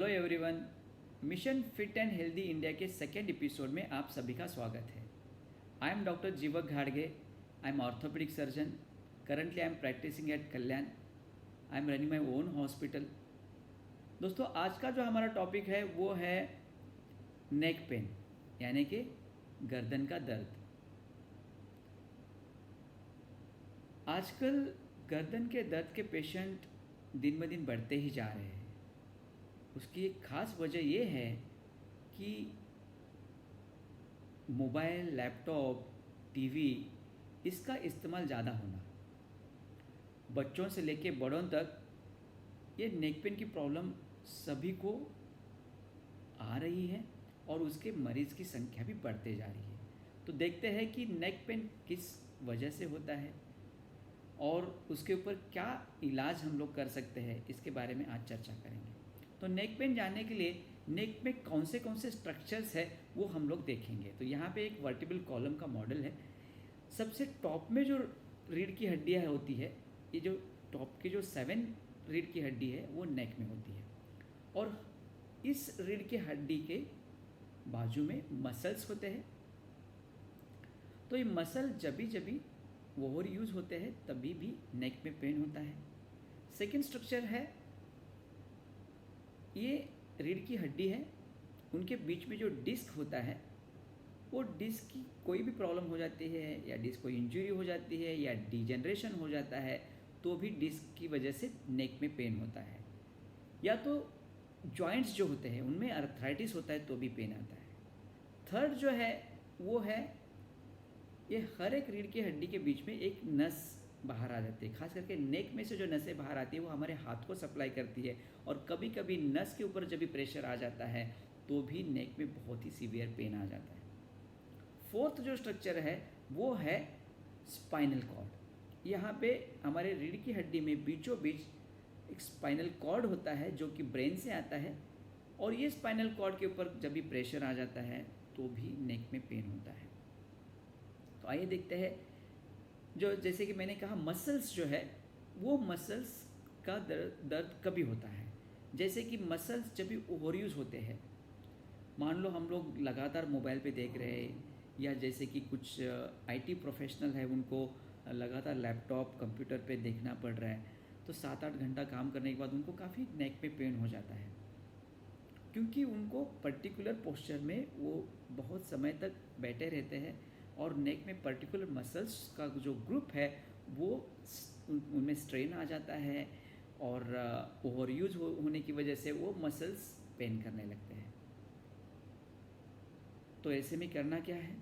Hello everyone. Mission fit and healthy India के second episode में आप सभी का स्वागत है। आई एम डॉक्टर जीवक घाड़गे। I am orthopaedic surgeon. Currently I am practising at Kalyan. I am running my own hospital. दोस्तों, आज का जो हमारा टॉपिक है वो है नेक पेन, यानी कि गर्दन का दर्द। आजकल गर्दन के दर्द के पेशेंट दिन ब दिन बढ़ते ही जा रहे हैं। उसकी एक ख़ास वजह यह है कि मोबाइल, लैपटॉप, टीवी इसका इस्तेमाल ज़्यादा होना। बच्चों से लेके बड़ों तक ये नेक पेन की प्रॉब्लम सभी को आ रही है और उसके मरीज़ की संख्या भी बढ़ते जा रही है। तो देखते हैं कि नेक पेन किस वजह से होता है और उसके ऊपर क्या इलाज हम लोग कर सकते हैं, इसके बारे में आज चर्चा करेंगे। तो नेक पेन जानने के लिए नेक में कौन से स्ट्रक्चर्स है वो हम लोग देखेंगे। तो यहाँ पे एक वर्टिबल कॉलम का मॉडल है। सबसे टॉप में जो रीढ़ की हड्डियाँ होती है, ये जो टॉप की जो 7 रीढ़ की हड्डी है वो नेक में होती है और इस रीढ़ की हड्डी के बाजू में मसल्स होते हैं। तो ये मसल जब ओवर यूज़ होते हैं तभी भी नेक में पेन होता है। सेकेंड स्ट्रक्चर है, ये रीढ़ की हड्डी है, उनके बीच में जो डिस्क होता है वो डिस्क की कोई भी प्रॉब्लम हो जाती है या डिस्क को इंजरी हो जाती है या डिजेनरेशन हो जाता है तो भी डिस्क की वजह से नेक में पेन होता है। या तो जॉइंट्स जो होते हैं उनमें अर्थराइटिस होता है तो भी पेन आता है। थर्ड जो है वो है, ये हर एक रीढ़ की हड्डी के बीच में एक नस बाहर आ जाती है। खास करके नेक में से जो नसें बाहर आती है वो हमारे हाथ को सप्लाई करती है और कभी कभी नस के ऊपर जब भी प्रेशर आ जाता है तो भी नेक में बहुत ही सीवियर पेन आ जाता है। फोर्थ जो स्ट्रक्चर है वो है स्पाइनल कॉर्ड। यहाँ पे हमारे रीढ़ की हड्डी में बीचों बीच एक स्पाइनल कॉर्ड होता है जो कि ब्रेन से आता है और ये स्पाइनल कॉर्ड के ऊपर जब भी प्रेशर आ जाता है तो भी नेक में पेन होता है। तो आइए देखते हैं, जो जैसे कि मैंने कहा मसल्स जो है वो मसल्स का दर्द कभी होता है। जैसे कि मसल्स जब भी ओवर यूज़ होते हैं, मान लो हम लोग लगातार मोबाइल पे देख रहे हैं या जैसे कि कुछ आईटी प्रोफेशनल है उनको लगातार लैपटॉप कंप्यूटर पे देखना पड़ रहा है, तो 7-8 घंटा काम करने के बाद उनको काफ़ी नेक पे पेन हो जाता है क्योंकि उनको पर्टिकुलर पोस्चर में वो बहुत समय तक बैठे रहते हैं और नेक में पर्टिकुलर मसल्स का जो ग्रुप है वो उनमें स्ट्रेन आ जाता है और ओवर यूज होने की वजह से वो मसल्स पेन करने लगते हैं। तो ऐसे में करना क्या है,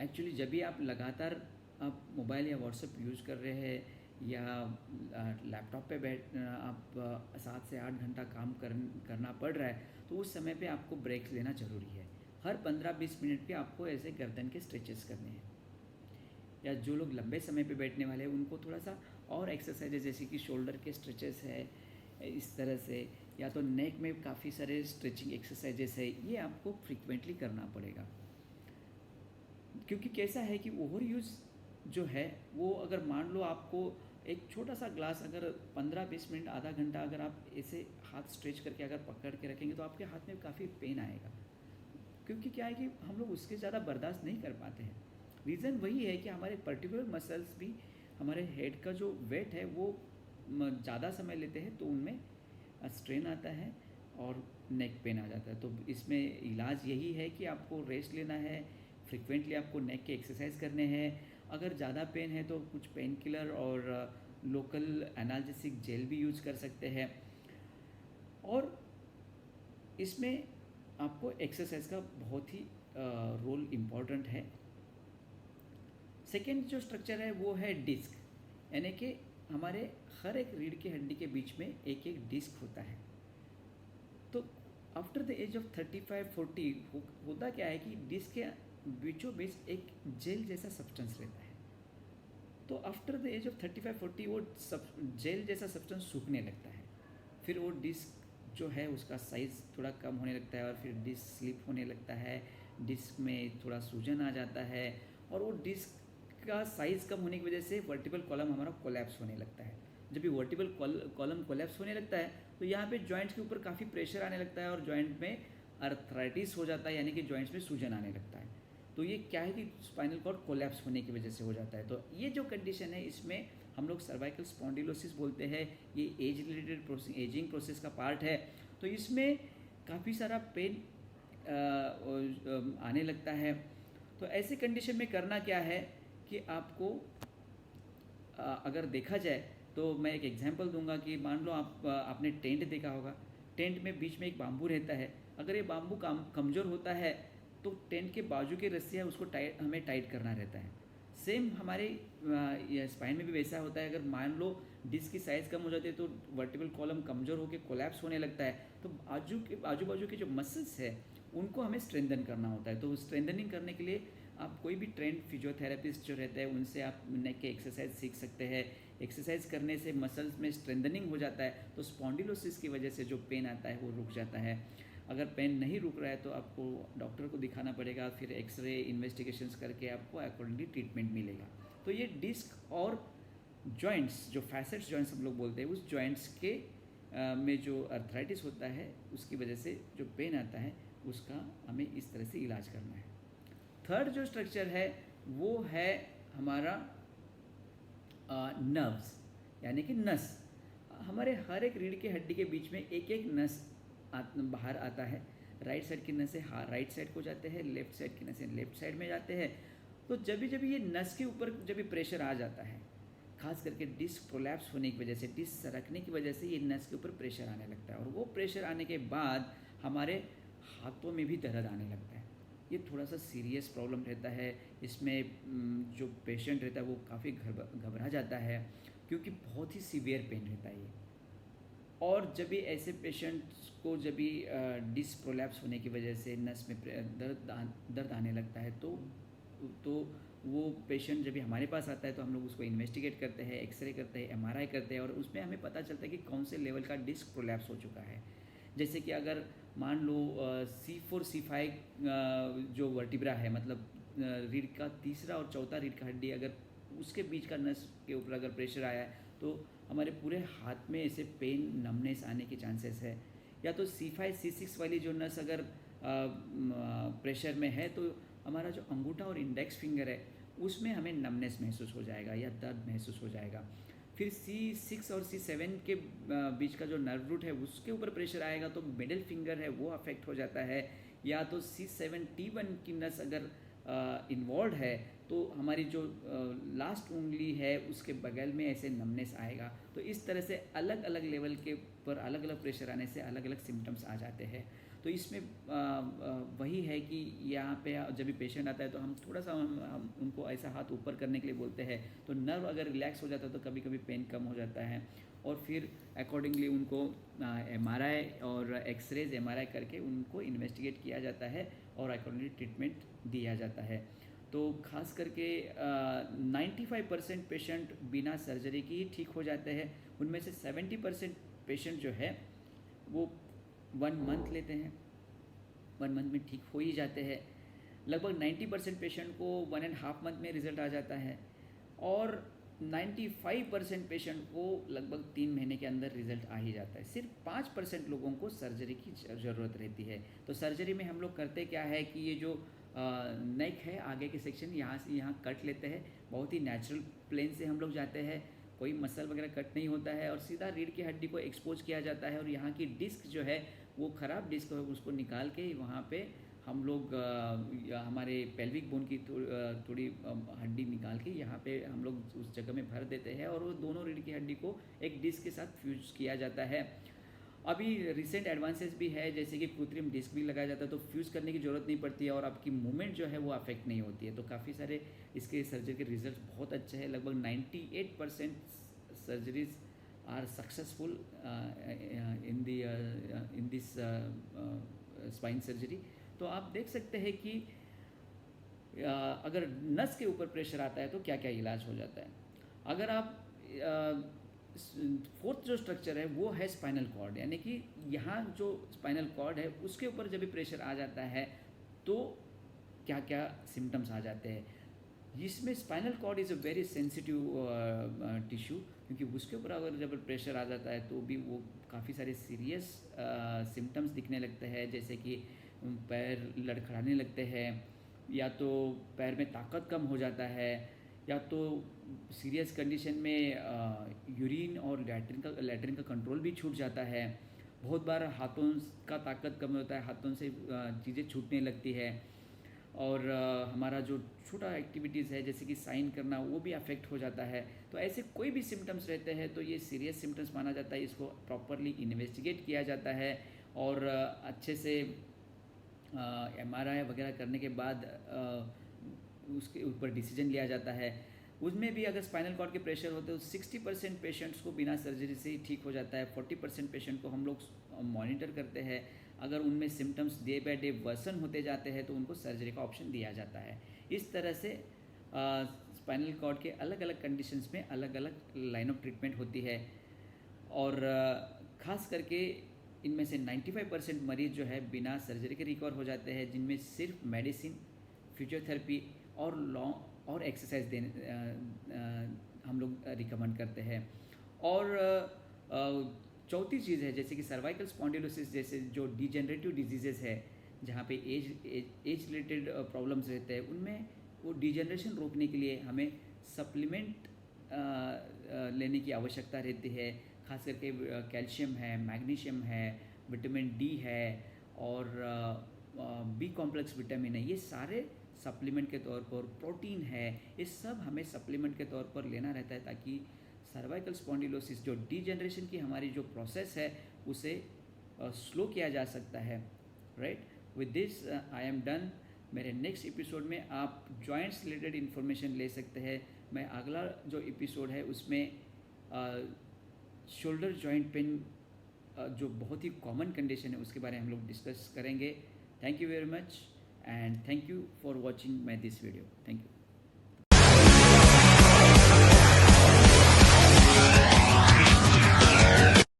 एक्चुअली जब भी आप लगातार आप मोबाइल या व्हाट्सएप यूज़ कर रहे हैं या लैपटॉप पे आप 7 से 8 घंटा काम करना पड़ रहा है तो उस समय पे आपको ब्रेक्स लेना ज़रूरी है। हर 15-20 मिनट पे आपको ऐसे गर्दन के स्ट्रेचेस करने हैं। या जो लोग लंबे समय पे बैठने वाले हैं उनको थोड़ा सा और एक्सरसाइजेज जैसे कि शोल्डर के स्ट्रेचेस है इस तरह से, या तो नेक में काफ़ी सारे स्ट्रेचिंग एक्सरसाइजेस है, ये आपको फ्रिक्वेंटली करना पड़ेगा। क्योंकि कैसा है कि ओवर यूज़ जो है वो अगर मान लो आपको एक छोटा सा ग्लास अगर 15-20 मिनट आधा घंटा अगर आप ऐसे हाथ स्ट्रेच करके अगर पकड़ के रखेंगे तो आपके हाथ में काफ़ी पेन आएगा। क्योंकि क्या है कि हम लोग उसके ज़्यादा बर्दाश्त नहीं कर पाते हैं। रीज़न वही है कि हमारे पर्टिकुलर मसल्स भी हमारे हेड का जो वेट है वो ज़्यादा समय लेते हैं तो उनमें स्ट्रेन आता है और नेक पेन आ जाता है। तो इसमें इलाज यही है कि आपको रेस्ट लेना है, फ्रिक्वेंटली आपको नेक के एक्सरसाइज करने हैं। अगर ज़्यादा पेन है तो कुछ पेन किलर और लोकल एनाल्जेसिक जेल भी यूज़ कर सकते हैं और इसमें आपको एक्सरसाइज का बहुत ही रोल इम्पॉर्टेंट है। सेकेंड जो स्ट्रक्चर है वो है डिस्क, यानी कि हमारे हर एक रीढ़ की हड्डी के बीच में एक एक डिस्क होता है। तो आफ्टर द एज ऑफ 35-40 होता क्या है कि डिस्क के बीचों बीच एक जेल जैसा सब्सटेंस रहता है। तो आफ्टर द एज ऑफ 35-40 वो जेल जैसा सब्सटेंस सूखने लगता है, फिर वो डिस्क जो है उसका साइज़ थोड़ा कम होने लगता है और फिर डिस्क स्लिप होने लगता है, डिस्क में थोड़ा सूजन आ जाता है और वो डिस्क का साइज़ कम होने की वजह से वर्टिबल कॉलम हमारा कोलैप्स होने लगता है। जब भी वर्टिबल कॉलम कोलैप्स होने लगता है तो यहाँ पे जॉइंट्स के ऊपर काफ़ी प्रेशर आने लगता है और जॉइंट में अर्थराइटिस हो जाता है, यानी कि जॉइंट्स में सूजन आने लगता है। तो ये क्या है कि स्पाइनल कॉर्ड कोलैप्स होने की वजह से हो जाता है। तो ये जो कंडीशन है इसमें हम लोग सर्वाइकल स्पॉन्डिलोसिस बोलते हैं। ये एज रिलेटेड एजिंग प्रोसेस का पार्ट है। तो इसमें काफ़ी सारा पेन आने लगता है। तो ऐसे कंडीशन में करना क्या है कि आपको अगर देखा जाए तो मैं एक एग्जांपल दूंगा कि मान लो आपने टेंट देखा होगा। टेंट में बीच में एक बाम्बू रहता है। अगर ये बाम्बू कमज़ोर होता है तो टेंट के बाजू की रस्सी है उसको हमें टाइट करना रहता है। सेम हमारे स्पाइन में भी वैसा होता है। अगर मान लो डिस्क की साइज़ कम हो जाती है तो वर्टिबल कॉलम कमज़ोर होकर कोलैप्स होने लगता है। तो आजू बाजू के जो मसल्स है उनको हमें स्ट्रेंथन करना होता है। तो स्ट्रेंथनिंग करने के लिए आप कोई भी ट्रेंड फिजियोथेरेपिस्ट जो रहते हैं उनसे आप नेक के एक्सरसाइज सीख सकते हैं। एक्सरसाइज करने से मसल्स में स्ट्रेंथनिंग हो जाता है तो स्पॉन्डिलोसिस की वजह से जो पेन आता है वो रुक जाता है। अगर पेन नहीं रुक रहा है तो आपको डॉक्टर को दिखाना पड़ेगा, फिर एक्सरे इन्वेस्टिगेशंस करके आपको अकॉर्डिंगली ट्रीटमेंट मिलेगा। तो ये डिस्क और जॉइंट्स, जो फैसेट्स जॉइंट्स हम लोग बोलते हैं, उस जॉइंट्स के में जो अर्थराइटिस होता है उसकी वजह से जो पेन आता है उसका हमें इस तरह से इलाज करना है। थर्ड जो स्ट्रक्चर है वो है हमारा नर्व्स, यानी कि नस। हमारे हर एक रीढ़ की हड्डी के बीच में एक एक नस बाहर आता है। राइट साइड की नसें राइट साइड को जाते हैं, लेफ्ट साइड की नसें लेफ्ट साइड में जाते हैं। तो जब भी ये नस के ऊपर जब भी प्रेशर आ जाता है, खास करके डिस्क प्रोलैप्स होने की वजह से, डिस्क सरकने की वजह से ये नस के ऊपर प्रेशर आने लगता है और वो प्रेशर आने के बाद हमारे हाथों में भी दर्द आने लगता है। ये थोड़ा सा सीरियस प्रॉब्लम रहता है। इसमें जो पेशेंट रहता है वो काफ़ी घबरा जाता है क्योंकि बहुत ही सीवियर पेन रहता है ये। और जब भी ऐसे पेशेंट्स को जब भी डिस्क प्रोलैप्स होने की वजह से नस में दर्द आने लगता है तो वो पेशेंट जब भी हमारे पास आता है तो हम लोग उसको इन्वेस्टिगेट करते हैं, एक्सरे करते हैं, एमआरआई करते हैं और उसमें हमें पता चलता है कि कौन से लेवल का डिस्क प्रोलैप्स हो चुका है। जैसे कि अगर मान लो C4 C5 जो वर्टिब्रा है, मतलब रीढ़ का तीसरा और चौथा रीढ़ का हड्डी, अगर उसके बीच का नस के ऊपर अगर प्रेशर आया है तो हमारे पूरे हाथ में ऐसे पेन, नमनेस आने के चांसेस है। या तो C5 C6 वाली जो नस अगर प्रेशर में है तो हमारा जो अंगूठा और इंडेक्स फिंगर है उसमें हमें नमनेस महसूस हो जाएगा या दर्द महसूस हो जाएगा। फिर C6 और C7 के बीच का जो नर्व रूट है उसके ऊपर प्रेशर आएगा तो मिडिल फिंगर है वो अफेक्ट हो जाता है। या तो C7 T1 की नस अगर इन्वॉल्व है तो हमारी जो लास्ट उंगली है उसके बगल में ऐसे नमनेस आएगा। तो इस तरह से अलग अलग लेवल के पर अलग अलग प्रेशर आने से अलग अलग सिम्टम्स आ जाते हैं। तो इसमें वही है कि यहाँ पे जब भी पेशेंट आता है तो हम थोड़ा सा हम उनको ऐसा हाथ ऊपर करने के लिए बोलते हैं तो नर्व अगर रिलैक्स हो जाता है तो कभी कभी पेन कम हो जाता है और फिर अकॉर्डिंगली उनको एमआरआई और एक्सरेज एमआरआई करके उनको इन्वेस्टिगेट किया जाता है और अकॉर्डिंगली ट्रीटमेंट दिया जाता है। तो खास करके 95% पेशेंट बिना सर्जरी की ही ठीक हो जाते हैं। उनमें से 70% पेशेंट जो है वो 1 मंथ लेते हैं, 1 मंथ में ठीक हो ही जाते हैं। लगभग 90% पेशेंट को 1.5 मंथ में रिजल्ट आ जाता है और 95% पेशेंट को लगभग 3 महीने के अंदर रिजल्ट आ ही जाता है। सिर्फ 5% लोगों को सर्जरी की ज़रूरत रहती है। तो सर्जरी में हम लोग करते क्या है कि ये जो नेक है, आगे के सेक्शन यहाँ से यहाँ कट लेते हैं। बहुत ही नेचुरल प्लेन से हम लोग जाते हैं, कोई मसल वगैरह कट नहीं होता है और सीधा रीढ़ की हड्डी को एक्सपोज किया जाता है और यहाँ की डिस्क जो है वो ख़राब डिस्क है उसको निकाल के वहाँ पे हम लोग हमारे पेल्विक बोन की थोड़ी हड्डी निकाल के यहाँ पे हम लोग उस जगह में भर देते हैं और वो दोनों रीढ़ की हड्डी को एक डिस्क के साथ फ्यूज किया जाता है। अभी रिसेंट एडवांसेस भी है, जैसे कि कृत्रिम डिस्क भी लगाया जाता है तो फ्यूज़ करने की ज़रूरत नहीं पड़ती है और आपकी मूवमेंट जो है वो अफेक्ट नहीं होती है। तो काफ़ी सारे इसके सर्जरी के रिजल्ट बहुत अच्छे हैं। लगभग 98% surgeries are successful in this spine surgery. तो आप देख सकते हैं कि अगर नस के ऊपर प्रेशर आता है तो क्या क्या इलाज हो जाता है। अगर आप फोर्थ जो स्ट्रक्चर है वो है स्पाइनल कॉर्ड, यानी कि यहाँ जो स्पाइनल कॉर्ड है उसके ऊपर जब भी प्रेशर आ जाता है तो क्या क्या सिम्टम्स आ जाते हैं। इसमें spinal cord is a very sensitive tissue, क्योंकि उसके ऊपर अगर जब प्रेशर आ जाता है तो भी वो काफ़ी सारे सीरियस सिम्टम्स दिखने लगते हैं, जैसे कि पैर लड़खड़ाने लगते हैं, या तो पैर में ताकत कम हो जाता है, या तो सीरियस कंडीशन में यूरिन और लैट्रिन का कंट्रोल भी छूट जाता है। बहुत बार हाथों का ताकत कम होता है, हाथों से चीज़ें छूटने लगती है, और हमारा जो छोटा एक्टिविटीज़ है जैसे कि साइन करना वो भी अफेक्ट हो जाता है। तो ऐसे कोई भी सिम्टम्स रहते हैं तो ये सीरियस सिम्टम्स माना जाता है, इसको प्रॉपरली इन्वेस्टिगेट किया जाता है, और अच्छे से MRI वगैरह करने के बाद उसके ऊपर डिसीजन लिया जाता है। उसमें भी अगर स्पाइनल कॉर्ड के प्रेशर होते हैं तो 60% पेशेंट्स को बिना सर्जरी से ही ठीक हो जाता है, 40% पेशेंट को हम लोग मॉनिटर करते हैं। अगर उनमें symptoms day by day worsen होते जाते हैं तो उनको सर्जरी का ऑप्शन दिया जाता है। इस तरह से स्पाइनल कॉर्ड के अलग अलग कंडीशंस में अलग अलग लाइन ऑफ ट्रीटमेंट होती है, और ख़ास करके इनमें से 95% मरीज़ जो है बिना सर्जरी के रिकवर हो जाते हैं, जिनमें सिर्फ मेडिसिन, फिजियोथेरेपी और एक्सरसाइज देने हम लोग रिकमेंड करते हैं। और चौथी चीज़ है जैसे कि सर्वाइकल स्पॉन्डिलोसिस जैसे जो डिजेनरेटिव डिजीज़ेस है, जहाँ पे एज रिलेटेड प्रॉब्लम्स रहते हैं, उनमें वो डिजेनरेशन रोकने के लिए हमें सप्लीमेंट लेने की आवश्यकता रहती है। खास करके कैल्शियम है, मैग्नीशियम है, विटामिन डी है, और बी कॉम्प्लेक्स विटामिन है, ये सारे सप्लीमेंट के तौर पर, प्रोटीन है, ये सब हमें सप्लीमेंट के तौर पर लेना रहता है, ताकि सर्वाइकल स्पॉन्डिलोसिस जो डिजेनरेशन की हमारी जो प्रोसेस है उसे स्लो किया जा सकता है। Right, with this I am done. मेरे नेक्स्ट एपिसोड में आप जॉइंट्स रिलेटेड इन्फॉर्मेशन ले सकते हैं। मैं अगला जो एपिसोड है उसमें शोल्डर जॉइंट पेन जो बहुत ही कॉमन कंडीशन है उसके बारे में हम लोग डिस्कस करेंगे। Thank you very much, and thank you for watching my this video. Thank you.